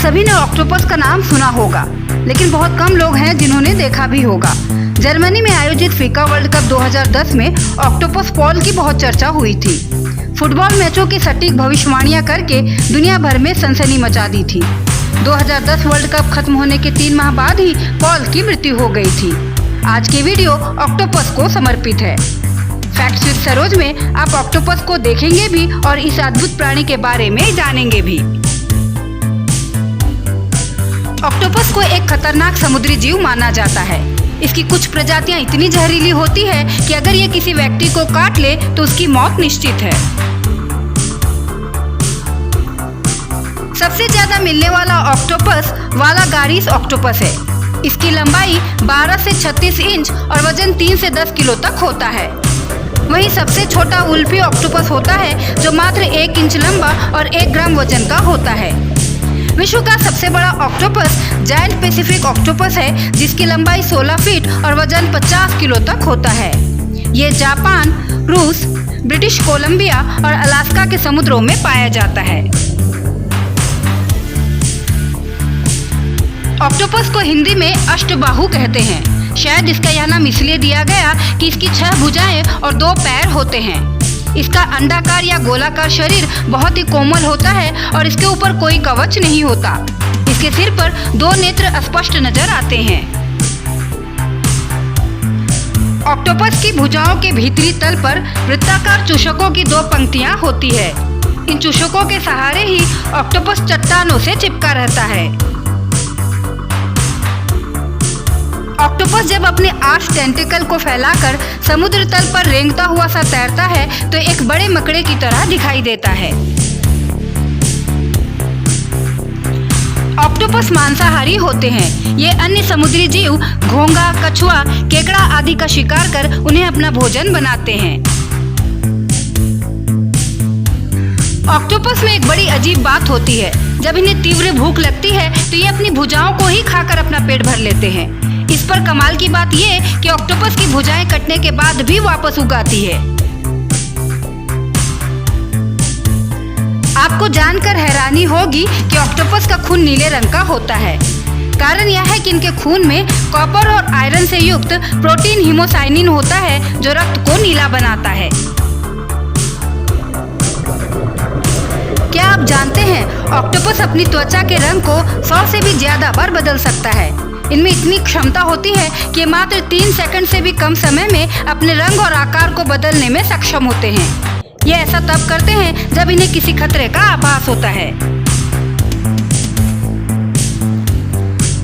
सभी ने ऑक्टोपस का नाम सुना होगा, लेकिन बहुत कम लोग हैं जिन्होंने देखा भी होगा। जर्मनी में आयोजित फीफा वर्ल्ड कप 2010 में ऑक्टोपस पॉल की बहुत चर्चा हुई थी। फुटबॉल मैचों की सटीक भविष्यवाणियां करके दुनिया भर में सनसनी मचा दी थी। 2010 वर्ल्ड कप खत्म होने के 3 माह बाद ही पॉल की मृत्यु हो गई थी। आज की वीडियो ऑक्टोपस को समर्पित है। फैक्ट्स विद सरोज में आप ऑक्टोपस को देखेंगे भी और इस अद्भुत प्राणी के बारे में जानेंगे भी। ऑक्टोपस को एक खतरनाक समुद्री जीव माना जाता है। इसकी कुछ प्रजातियां इतनी जहरीली होती है कि अगर ये किसी व्यक्ति को काट ले तो उसकी मौत निश्चित है। सबसे ज्यादा मिलने वाला ऑक्टोपस वालागारिस ऑक्टोपस है। इसकी लंबाई 12 से 36 इंच और वजन 3 से 10 किलो तक होता है। वहीं सबसे छोटा वुल्फी ऑक्टोपस होता है जो मात्र 1 इंच लंबा और 1 ग्राम वजन का होता है। विश्व का सबसे बड़ा ऑक्टोपस जायंट पैसिफिक ऑक्टोपस है, जिसकी लंबाई 16 फीट और वजन 50 किलो तक होता है। ये जापान, रूस, ब्रिटिश कोलंबिया और अलास्का के समुद्रों में पाया जाता है। ऑक्टोपस को हिंदी में अष्टबाहु कहते हैं। शायद इसका यह नाम इसलिए दिया गया कि इसकी 6 भुजाएं और 2 पैर होते हैं। इसका अंडाकार या गोलाकार शरीर बहुत ही कोमल होता है और इसके ऊपर कोई कवच नहीं होता। इसके सिर पर 2 नेत्र स्पष्ट नजर आते हैं। ऑक्टोपस की भुजाओं के भीतरी तल पर वृत्ताकार चूषकों की 2 पंक्तियां होती है। इन चूषकों के सहारे ही ऑक्टोपस चट्टानों से चिपका रहता है। ऑक्टोपस जब अपने 8 टेंटिकल को फैलाकर समुद्र तल पर रेंगता हुआ सा तैरता है तो एक बड़े मकड़े की तरह दिखाई देता है। ऑक्टोपस मांसाहारी होते हैं। ये अन्य समुद्री जीव घोंघा, कछुआ, केकड़ा आदि का शिकार कर उन्हें अपना भोजन बनाते हैं। ऑक्टोपस में एक बड़ी अजीब बात होती है। जब इन्हें तीव्र भूख लगती है तो ये अपनी भुजाओं को ही खाकर अपना पेट भर लेते हैं। इस पर कमाल की बात ये कि ऑक्टोपस की भुजाएं कटने के बाद भी वापस उगाती है। आपको जानकर हैरानी होगी कि ऑक्टोपस का खून नीले रंग का होता है। कारण यह है कि इनके खून में कॉपर और आयरन से युक्त प्रोटीन हीमोसाइनिन होता है जो रक्त को नीला बनाता है। क्या आप जानते हैं ऑक्टोपस अपनी त्वचा के रंग को 100 से भी ज्यादा बार बदल सकता है। इनमें इतनी क्षमता होती है कि मात्र 3 सेकंड से भी कम समय में अपने रंग और आकार को बदलने में सक्षम होते हैं। ये ऐसा तब करते हैं जब इन्हें किसी खतरे का आभास होता है।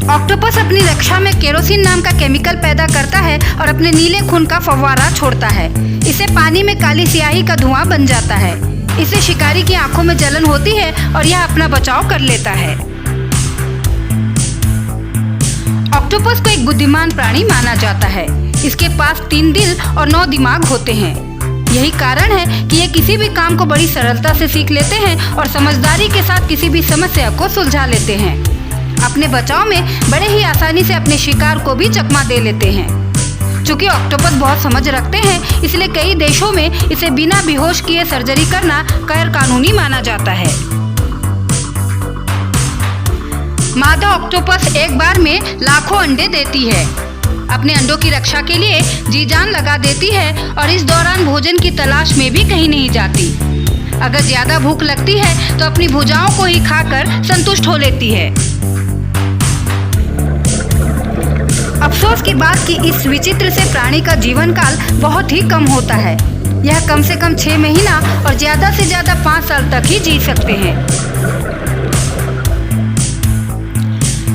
ऑक्टोपस अपनी रक्षा में केरोसिन नाम का केमिकल पैदा करता है और अपने नीले खून का फव्वारा छोड़ता है। इससे पानी में काली स्याही का धुआं बन जाता है। इससे शिकारी की आंखों में जलन होती है और यह अपना बचाव कर लेता है। ऑक्टोपस को एक बुद्धिमान प्राणी माना जाता है। इसके पास 3 दिल और 9 दिमाग होते हैं। यही कारण है कि ये किसी भी काम को बड़ी सरलता से सीख लेते हैं और समझदारी के साथ किसी भी समस्या को सुलझा लेते हैं। अपने बचाव में बड़े ही आसानी से अपने शिकार को भी चकमा दे लेते हैं। चूंकि ऑक्टोपस बहुत समझ रखते हैं, इसलिए कई देशों में इसे बिना बेहोश किए सर्जरी करना गैर कानूनी माना जाता है। मादा ऑक्टोपस एक बार में लाखों अंडे देती है। अपने अंडों की रक्षा के लिए जी जान लगा देती है और इस दौरान भोजन की तलाश में भी कहीं नहीं जाती। अगर ज्यादा भूख लगती है तो अपनी भुजाओं को ही खाकर संतुष्ट हो लेती है। अफसोस की बात कि इस विचित्र से प्राणी का जीवन काल बहुत ही कम होता है। यह कम से कम 6 महीना और ज्यादा से ज्यादा 5 साल तक ही जी सकते हैं।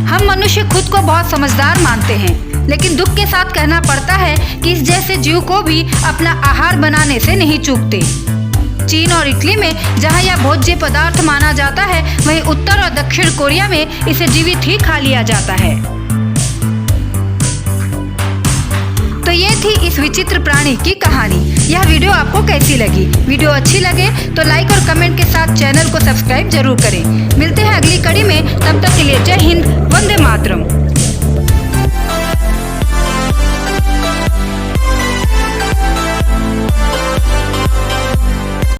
हम मनुष्य खुद को बहुत समझदार मानते हैं, लेकिन दुख के साथ कहना पड़ता है कि इस जैसे जीव को भी अपना आहार बनाने से नहीं चूकते। चीन और इटली में जहां यह भोज्य पदार्थ माना जाता है, वहीं उत्तर और दक्षिण कोरिया में इसे जीवित ही खा लिया जाता है। तो ये थी इस विचित्र प्राणी की कहानी। यह वीडियो आपको कैसी लगी? वीडियो अच्छी लगे तो लाइक और कमेंट के साथ चैनल को सब्सक्राइब जरूर करें। मिलते हैं अगली कड़ी में, तब तक के लिए जय हिंद, वंदे मातरम।